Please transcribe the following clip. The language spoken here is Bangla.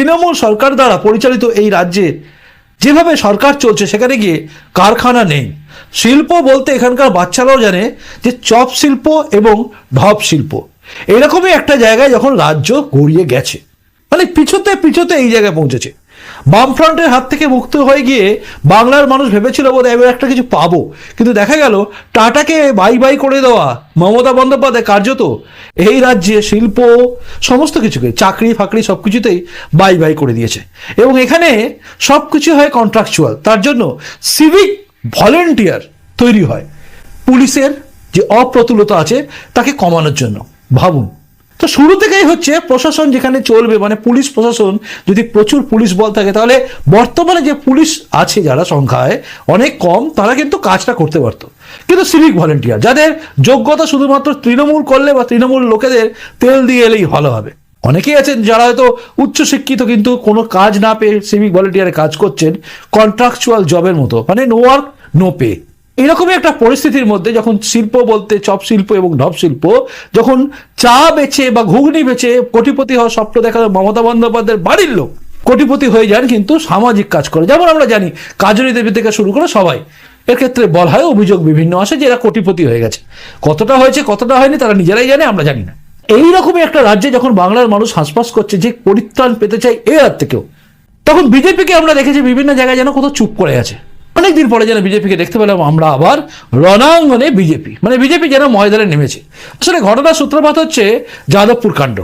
তৃণমূল সরকার দ্বারা পরিচালিত এই রাজ্যে যেভাবে সরকার চলছে সেখানে গিয়ে কারখানা নেই। শিল্প বলতে এখানকার বাচ্চারাও জানে যে চপ শিল্প এবং ঢপ শিল্প, এরকমই একটা জায়গায় যখন রাজ্য গড়িয়ে গেছে, মানে পিছতে পিছতে এই জায়গায় পৌঁছেছে। বামফ্রন্টের হাত থেকে মুক্ত হয়ে গিয়ে বাংলার মানুষ ভেবেছিল বোধহয় এবার একটা কিছু পাবো, কিন্তু দেখা গেল টাটাকে বাই বাই করে দেওয়া মমতা বন্দ্যোপাধ্যায় কার্যত এই রাজ্যে শিল্প সমস্ত কিছুকে, চাকরি ফাকরি সব কিছুতেই বাই বাই করে দিয়েছে। এবং এখানে সব কিছু হয় কন্ট্রাকচুয়াল, তার জন্য সিভিক ভলেন্টিয়ার তৈরি হয় পুলিশের যে অপ্রতুলতা আছে তাকে কমানোর জন্য। ভাবুন, তো শুরু থেকেই হচ্ছে প্রশাসন যেখানে চলবে, মানে পুলিশ প্রশাসন যদি প্রচুর পুলিশ বল থাকে তাহলে বর্তমানে যে পুলিশ আছে যারা সংখ্যায় অনেক কম, তারা কিন্তু কাজটা করতে পারতো। কিন্তু সিভিক ভলেন্টিয়ার যাদের যোগ্যতা শুধুমাত্র তৃণমূল করলে বা তৃণমূল লোকেদের তেল দিয়ে এলেই ভালো হবে, অনেকেই আছেন যারা হয়তো উচ্চশিক্ষিত কিন্তু কোনো কাজ না পেয়ে সিভিক ভলেন্টিয়ারে কাজ করছেন কন্ট্রাকচুয়াল জবের মতো, মানে নো ওয়ার্ক নো পে। এরকমই একটা পরিস্থিতির মধ্যে যখন শিল্প বলতে চপ শিল্প এবং ঢপ শিল্প, যখন চা বেচে বা ঘুগনি বেচে কোটিপতি হওয়ার স্বপ্ন দেখা মমতা বন্দ্যোপাধ্যায়ের বাড়ির লোক কোটিপতি হয়ে যান কিন্তু সামাজিক কাজ করে, যেমন আমরা জানি কাজনী দেবী থেকে শুরু করে সবাই, এর ক্ষেত্রে বলা হয় অভিযোগ বিভিন্ন আসে যে এরা কোটিপতি হয়ে গেছে। কতটা হয়েছে কতটা হয়নি তারা নিজেরাই জানে, আমরা জানি না। এইরকমই একটা রাজ্যে যখন বাংলার মানুষ হাঁসফাঁস করছে যে পরিত্রাণ পেতে চায় এ রাত থেকেও, তখন বিজেপিকে আমরা দেখেছি বিভিন্ন জায়গায় যেন কোথাও চুপ করে আছে। অনেকদিন পরে যেন বিজেপিকে দেখতে পেলাম আমরা আবার রণাঙ্গনে বিজেপি, মানে বিজেপি যেন ময়দানে নেমেছে। আসলে ঘটনার সূত্রপাত হচ্ছে যাদবপুর কাণ্ড।